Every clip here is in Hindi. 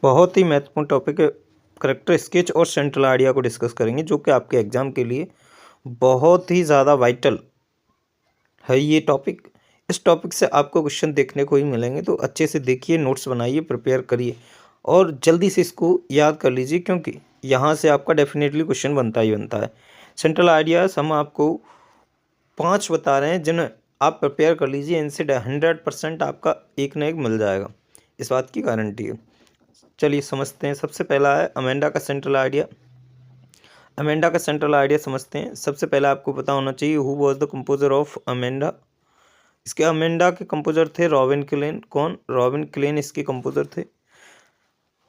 बहुत ही महत्वपूर्ण टॉपिक है। करैक्टर स्केच और सेंट्रल आइडिया को डिस्कस करेंगे, जो कि आपके एग्जाम के लिए बहुत ही ज़्यादा वाइटल है ये टॉपिक। इस टॉपिक से आपको क्वेश्चन देखने को ही मिलेंगे, तो अच्छे से देखिए, नोट्स बनाइए, प्रिपेयर करिए और जल्दी से इसको याद कर लीजिए, क्योंकि यहाँ से आपका डेफिनेटली क्वेश्चन बनता ही बनता है। सेंट्रल आइडियाज़ हम आपको 5 बता रहे हैं, जिन्हें आप प्रिपेयर कर लीजिए। इनसे 100% आपका एक ना एक मिल जाएगा, इस बात की गारंटी है। चलिए समझते हैं। सबसे पहला है अमेंडा का सेंट्रल आइडिया। अमेंडा का सेंट्रल आइडिया समझते हैं। सबसे पहले आपको पता होना चाहिए who was the composer of Amanda. इसके अमेंडा के कंपोजर थे रॉबिन क्लेन। कौन? रॉबिन क्लेन इसके कंपोजर थे।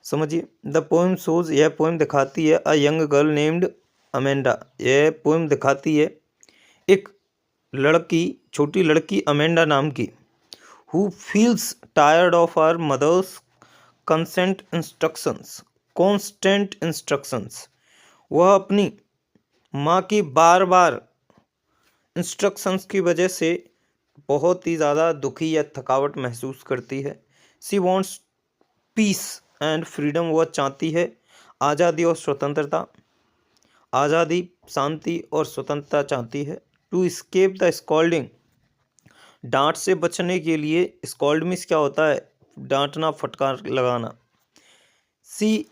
समझिए, द पोएम शोज, यह पोएम दिखाती है a young girl named Amanda. यह पोएम दिखाती है एक लड़की, छोटी लड़की अमेंडा नाम की, who feels tired of her mother's constant instructions. वह अपनी माँ की बार बार इंस्ट्रक्शंस की वजह से बहुत ही ज़्यादा दुखी या थकावट महसूस करती है। सी वॉन्ट्स पीस एंड फ्रीडम। वह चाहती है आज़ादी और स्वतंत्रता। आज़ादी, शांति और स्वतंत्रता चाहती है। टू escape द स्कॉल्डिंग, डांट से बचने के लिए। स्कॉल्ड मीन्स क्या होता है? डांटना, फटकार लगाना। She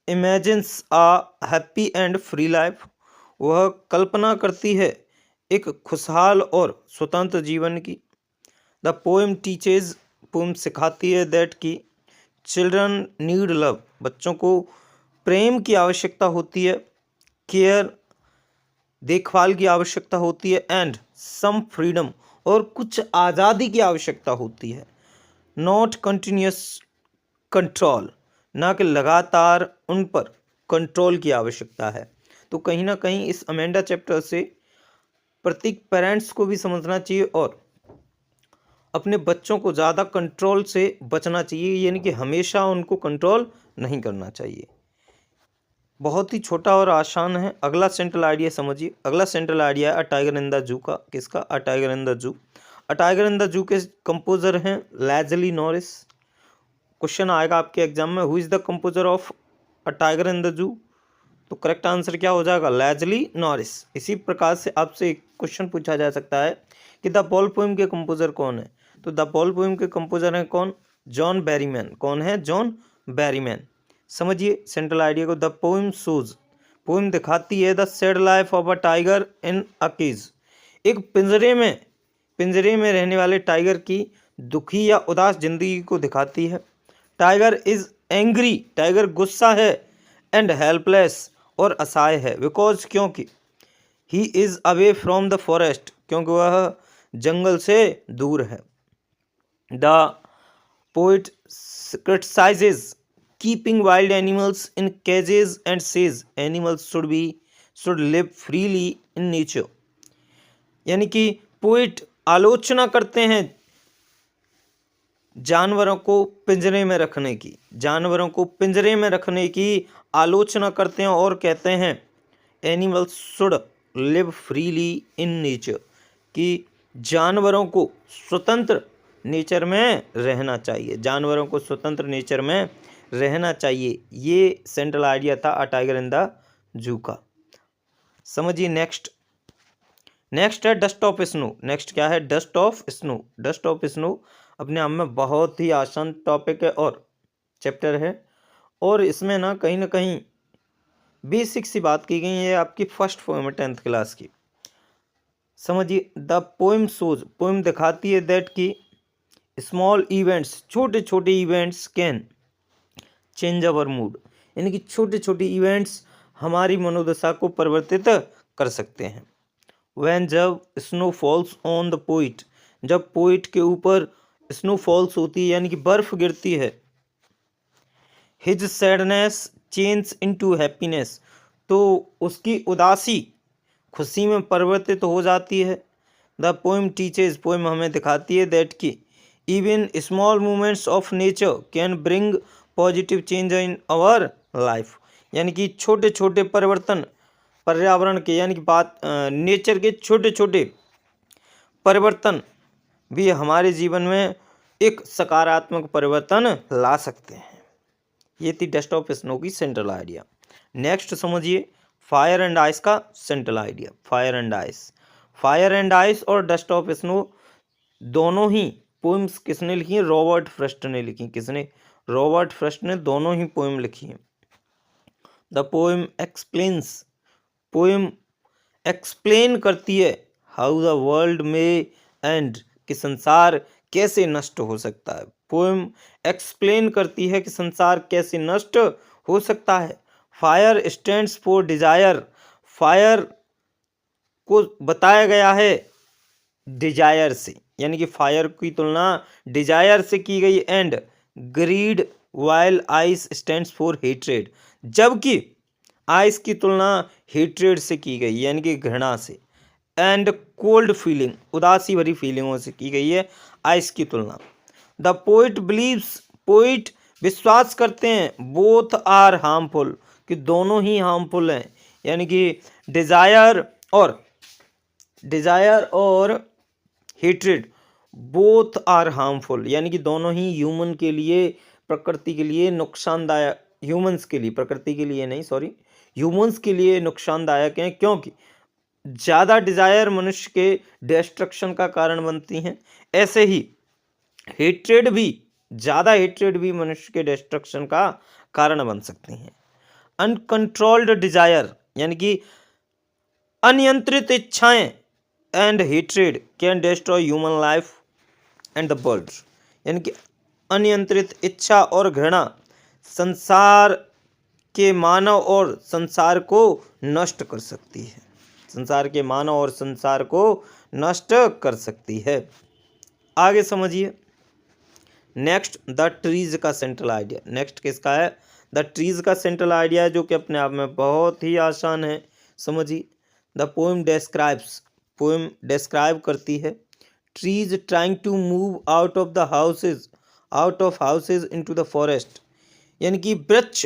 imagines a happy and free life. वह कल्पना करती है एक खुशहाल और स्वतंत्र जीवन की। द पोएम टीचेज, पोएम सिखाती है दैट की चिल्ड्रन नीड लव, बच्चों को प्रेम की आवश्यकता होती है, केयर, देखभाल की आवश्यकता होती है, एंड सम फ्रीडम, और कुछ आज़ादी की आवश्यकता होती है। नॉट कंटिन्यूस कंट्रोल, ना कि लगातार उन पर कंट्रोल की आवश्यकता है। तो कहीं ना कहीं इस अमेंडा चैप्टर से प्रत्येक पेरेंट्स को भी समझना चाहिए और अपने बच्चों को ज़्यादा कंट्रोल से बचना चाहिए, यानी कि हमेशा उनको कंट्रोल नहीं करना चाहिए। बहुत ही छोटा और आसान है। अगला सेंट्रल आइडिया समझिए। अगला सेंट्रल आइडिया है अ टाइगर इन द जू का। किसका? अ tiger in the zoo. A tiger in the zoo के कंपोजर हैं लेज़ली नॉरिस। क्वेश्चन आएगा आपके एग्जाम में, who is the composer of a tiger in the zoo? तो करेक्ट आंसर क्या हो जाएगा? Lazily Norris. इसी प्रकार से आपसे एक क्वेश्चन पूछा जा सकता है कि द बॉल पोएम के कंपोजर कौन है? तो द बॉल पोएम के कंपोजर हैं कौन? John Berryman. कौन है? John Berryman. समझिए सेंट्रल आइडिया को। द पोएम शोज, पोएम दिखाती है the sad life of a tiger in a cage. एक पिंजरे में रहने वाले टाइगर की दुखी या उदास जिंदगी को दिखाती है। टाइगर इज एंग्री, टाइगर गुस्सा है, एंड हेल्पलेस, और असहाय है, बिकॉज, क्योंकि, he is away from the forest, क्योंकि वह जंगल से दूर है। The poet criticizes keeping wild animals in cages and says animals should live freely in nature। यानी कि पोइट आलोचना करते हैं जानवरों को पिंजरे में रखने की, जानवरों को पिंजरे में रखने की आलोचना करते हैं और कहते हैं animals should live freely in nature, कि जानवरों को स्वतंत्र नेचर में रहना चाहिए, जानवरों को स्वतंत्र नेचर में रहना चाहिए। ये सेंट्रल आइडिया था अ टाइगर इन द जू का। समझिए नेक्स्ट है डस्ट ऑफ स्नो। नेक्स्ट क्या है? Dust of snow. Dust of snow अपने आप में बहुत ही आसान टॉपिक है और चैप्टर है, और इसमें ना कहीं बेसिक सी बात की गई है। आपकी फर्स्ट पोएम है 10th क्लास की। समझिए, द पोएम शोज, पोएम दिखाती है दैट की स्मॉल इवेंट्स, छोटे छोटे events can change our mood, यानी कि छोटे छोटे इवेंट्स हमारी मनोदशा को परिवर्तित कर सकते हैं। वैन, जब snow falls on the poet, जब पोइट के ऊपर स्नो फॉल्स होती है यानी कि बर्फ गिरती है। His sadness change into happiness, तो उसकी उदासी खुशी में परिवर्तित हो जाती है। द पोएम टीचेज, पोएम हमें दिखाती है दैट की even small movements of nature can bring positive change in our life, यानी कि छोटे छोटे परिवर्तन पर्यावरण के, यानी कि नेचर के छोटे छोटे परिवर्तन भी हमारे जीवन में एक सकारात्मक परिवर्तन ला सकते हैं। ये थी डस्ट ऑफ स्नो की सेंट्रल आइडिया। नेक्स्ट समझिए फायर एंड आइस का central idea. Fire and ice और डस्ट ऑफ स्नो दोनों ही पोइम्स किसने लिखी है? रॉबर्ट फ्रस्ट ने लिखी। किसने? रॉबर्ट फ्रस्ट ने दोनों ही पोइम लिखी है। द पोइम एक्सप्लेन करती है हाउ द वर्ल्ड में एंड, कि संसार कैसे नष्ट हो सकता है। पोइम एक्सप्लेन करती है कि संसार कैसे नष्ट हो सकता है। Fire stands for Dzire, fire को बताया गया है डिजायर से, यानी कि फायर की तुलना डिजायर से की गई। And greed while ice stands for hatred, जबकि आइस की तुलना हेट्रेड से की गई, यानी कि घृणा से। एंड कोल्ड फीलिंग, उदासी भरी फीलिंगों से की गई है आइस की तुलना। द पोइट बिलीव्स, पोइट विश्वास करते हैं बोथ आर हार्मफुल, कि दोनों ही हार्मफुल हैं, यानी कि डिजायर और हेट्रेड बोथ आर हार्मफुल, यानी कि दोनों ही ह्यूमन के लिए, प्रकृति के लिए नुकसानदायक, ह्यूमंस के लिए, प्रकृति के लिए नहीं, सॉरी, ह्यूमंस के लिए नुकसानदायक हैं, क्योंकि ज़्यादा डिजायर मनुष्य के डिस्ट्रक्शन का कारण बनती हैं। ऐसे ही ज़्यादा हेट्रेड भी मनुष्य के डिस्ट्रक्शन का कारण बन सकती हैं। अनकंट्रोल्ड डिजायर, यानी कि अनियंत्रित इच्छाएं, and hatred can destroy human life and the world, यानी कि अनियंत्रित इच्छा और घृणा संसार के मानव और संसार को नष्ट कर सकती है। संसार के मानव और संसार को नष्ट कर सकती है। आगे समझिए नेक्स्ट द ट्रीज का सेंट्रल आइडिया। नेक्स्ट किसका है? द ट्रीज का सेंट्रल आइडिया, जो कि अपने आप में बहुत ही आसान है। समझिए द पोएम डिस्क्राइब करती है trees trying to move out of houses into the forest, यानी कि वृक्ष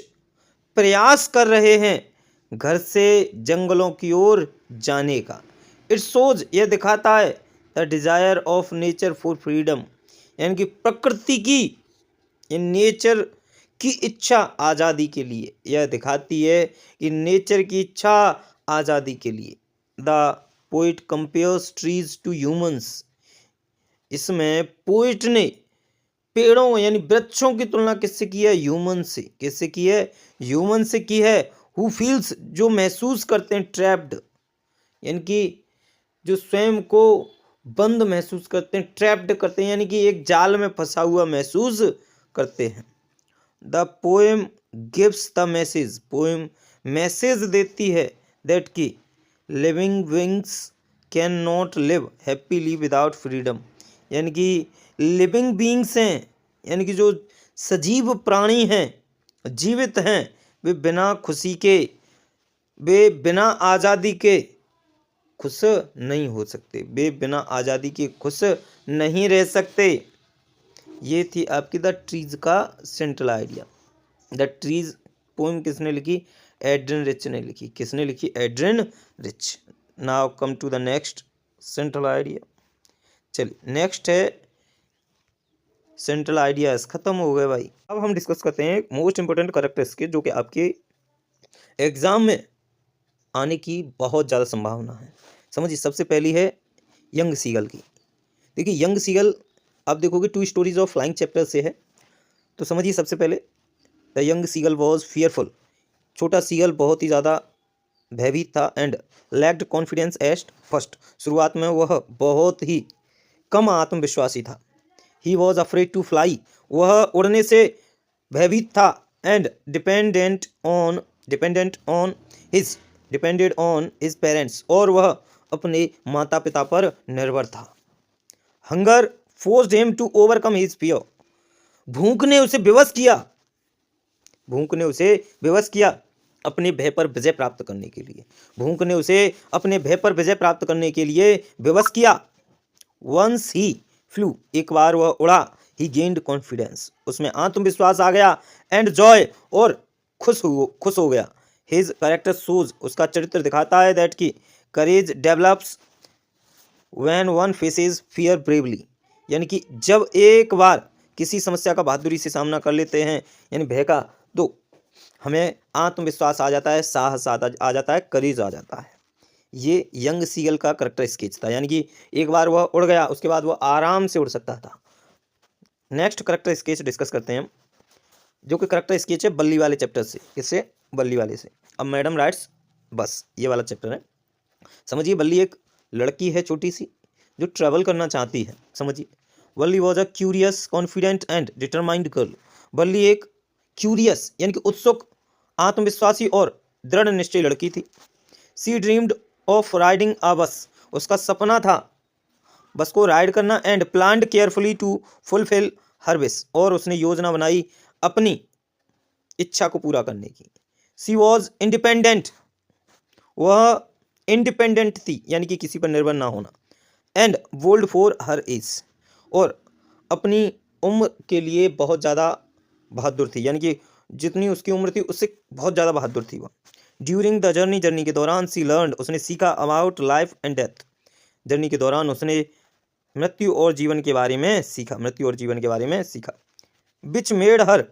प्रयास कर रहे हैं घर से जंगलों की ओर जाने का। इट शोज, यह दिखाता है the desire of nature for freedom, यानी कि प्रकृति की, नेचर की इच्छा आज़ादी के लिए। यह दिखाती है कि नेचर की इच्छा आज़ादी के लिए। The poet compares trees to humans, इसमें पोइट ने पेड़ों यानी वृक्षों की तुलना किससे की है? ह्यूमन से। किससे की है? ह्यूमन से की है। हु फील्स, जो महसूस करते हैं, ट्रैप्ड, यानी कि जो स्वयं को बंद महसूस करते हैं, ट्रैप्ड करते हैं, यानी कि एक जाल में फंसा हुआ महसूस करते हैं। The poem gives the message, poem message देती है दैट की living beings can not live happily without freedom, यानी कि लिविंग बीइंग्स हैं, यानी कि जो सजीव प्राणी हैं, जीवित हैं, वे बिना खुशी के, वे बिना आज़ादी के खुश नहीं हो सकते, वे बिना आज़ादी के खुश नहीं रह सकते। ये थी आपकी द ट्रीज का central idea. The trees poem किसने लिखी? एड्रिन रिच ने लिखी। किसने लिखी? Adrienne Rich. Now come to the next central idea. चलिए नेक्स्ट है सेंट्रल आइडियाज। खत्म हो गए भाई। अब हम डिस्कस करते हैं मोस्ट इंपोर्टेंट कैरेक्टर्स के, जो कि आपके एग्जाम में आने की बहुत ज़्यादा संभावना है। समझिए सबसे पहली है यंग सीगल की। देखिए यंग सीगल आप देखोगे 2 स्टोरीज ऑफ फ्लाइंग चैप्टर से है। तो समझिए सबसे पहले the young seagull was fearful, छोटा सीगल बहुत ही ज़्यादा भयभीत था। And lacked confidence at first, शुरुआत में वह बहुत ही कम आत्मविश्वासी था। He was afraid to fly, वह उड़ने से भयभीत था। And depended on his parents, और वह अपने माता पिता पर निर्भर था। Hunger forced him to overcome his fear, भूख ने उसे विवश किया अपने भय पर विजय प्राप्त करने के लिए। भूख ने उसे अपने भय पर विजय प्राप्त करने के लिए विवश किया। वंस ही फ्लू, एक बार वह उड़ा। ही गेन्ड कॉन्फिडेंस, उसमें आत्मविश्वास आ गया। एंड जॉय, और खुश हो गया। हिज कैरेक्टर शोज, उसका चरित्र दिखाता है दैट की courage develops when one faces fear bravely, यानी कि जब एक बार किसी समस्या का बहादुरी से सामना कर लेते हैं, यानी भय का तो हमें आत्मविश्वास आ जाता है, साहस आ जाता है, करेज आ जाता है। ये यंग सीगल का करैक्टर स्केच था, यानी कि एक बार वह उड़ गया, उसके बाद वह आराम से उड़ सकता था। नेक्स्ट करैक्टर स्केच डिस्कस करते हैं हम, जो कि करैक्टर स्केच है बल्ली वाले चैप्टर से। किससे? बल्ली वाले से। अब मैडम राइट्स, बस ये वाला चैप्टर है। समझिए, बल्ली एक लड़की है छोटी सी, जो ट्रैवल करना चाहती है। समझिए, बल्ली was a curious, confident and determined girl. बल्ली एक क्यूरियस यानी कि उत्सुक, आत्मविश्वासी और दृढ़ निश्चयी लड़की थी। She dreamed of riding a bus. उसका सपना था बस को राइड करना। And planned carefully to fulfil her wish. और उसने योजना बनाई अपनी इच्छा को पूरा करने की। She was independent. वह इंडिपेंडेंट थी, यानी कि किसी पर निर्भर ना होना। And bold for her age. और अपनी उम्र के लिए बहुत ज़्यादा बहादुर थी, यानी कि जितनी उसकी उम्र थी उससे बहुत ज़्यादा बहादुर थी वह। ड्यूरिंग द जर्नी के दौरान सी लर्नड, उसने सीखा about life and death. Journey के दौरान उसने मृत्यु और जीवन के बारे में सीखा, which made her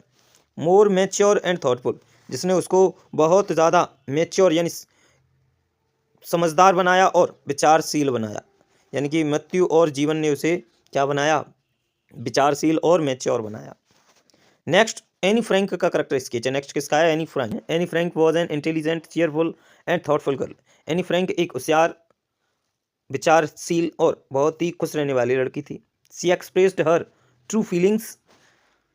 more mature and thoughtful, जिसने उसको बहुत ज़्यादा मैच्योर यानी समझदार बनाया और विचारशील बनाया। यानी कि मृत्यु और जीवन ने उसे क्या बनाया? विचारशील और मैच्योर बनाया। नेक्स्ट एनी फ्रैंक का करैक्टर स्केच है। नेक्स्ट किसका है? Anne Frank. Anne Frank was an intelligent, cheerful and thoughtful girl. Anne Frank एक होशियार, विचारशील और बहुत ही खुश रहने वाली लड़की थी। She expressed her true feelings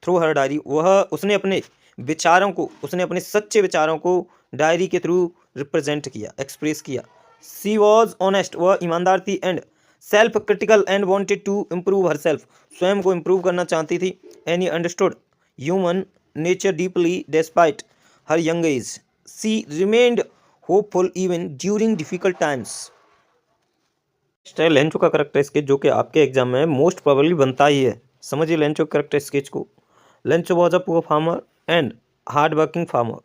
through her diary. उसने अपने सच्चे विचारों को डायरी के थ्रू रिप्रेजेंट किया, एक्सप्रेस किया। सी वॉज ऑनेस्ट, वह ईमानदार थी। And self critical and wanted to improve her self, स्वयं को इम्प्रूव करना चाहती थी। Anne understood human nature deeply despite her young age. She remained hopeful even during difficult times. Lencho का करैक्टर स्केच, जो कि आपके एग्जाम में मोस्ट प्रोबेबली बनता ही है। समझिए लेंचो के करैक्टर स्केच को। Lencho was a poor farmer and hard working farmer.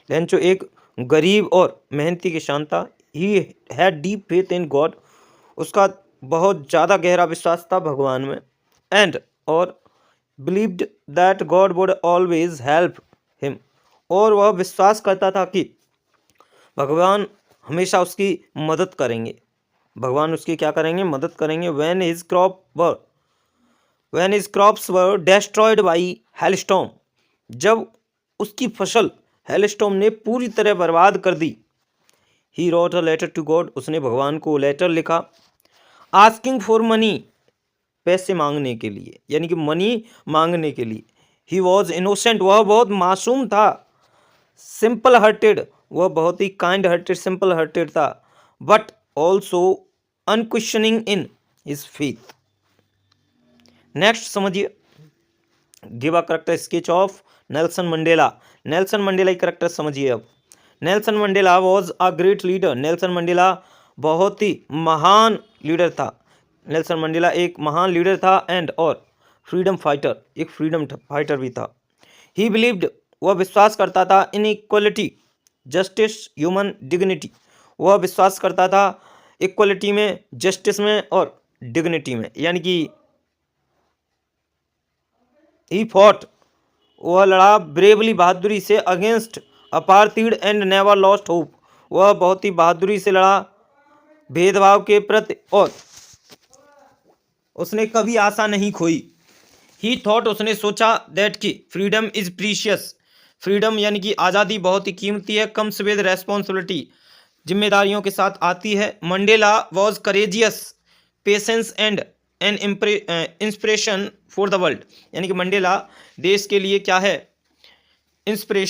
Lencho एक गरीब और मेहनती किसान था। He had deep faith in God, उसका बहुत ज़्यादा गहरा विश्वास था भगवान में। एंड और believed that God would always help him, और वह विश्वास करता था कि भगवान हमेशा उसकी मदद करेंगे। भगवान उसकी क्या करेंगे? मदद करेंगे। When his crops were destroyed by hailstorm, जब उसकी फसल हेलस्टॉर्म ने पूरी तरह बर्बाद कर दी। He wrote a letter to God, उसने भगवान को लेटर लिखा। आस्किंग फॉर मनी, पैसे मांगने के लिए, यानी कि मनी मांगने के लिए। ही वॉज इनोसेंट, वह बहुत मासूम था। सिंपल हार्टेड, वह बहुत ही काइंड हार्टेड, सिंपल हार्टेड था। But also unquestioning in his faith. Next समझिए, give a character sketch of Nelson Mandela. Nelson Mandela की करैक्टर समझिए अब। Nelson Mandela was a great leader. Nelson Mandela बहुत ही महान लीडर था। नेल्सन मंडेला एक महान लीडर था। एंड और फ्रीडम फाइटर, एक फ्रीडम फाइटर भी था। ही बिलीव्ड, वह विश्वास करता था इन इक्वलिटी, जस्टिस, ह्यूमन डिग्निटी। वह विश्वास करता था इक्वलिटी में, जस्टिस में और डिग्निटी में, यानी कि ही फॉट, वह लड़ा ब्रेवली, बहादुरी से, against apartheid and never lost hope. वह बहुत ही बहादुरी से लड़ा भेदभाव के प्रति, और उसने कभी आशा नहीं खोई। ही थॉट, उसने सोचा, दैट कि फ्रीडम इज प्रीशियस, फ्रीडम यानी कि आज़ादी बहुत ही कीमती है। कम्स विद रेस्पॉन्सिबिलिटी, जिम्मेदारियों के साथ आती है। Mandela was courageous, patience and an inspiration for the world, यानी कि मंडेला देश के लिए क्या है? इंस्पिरेशन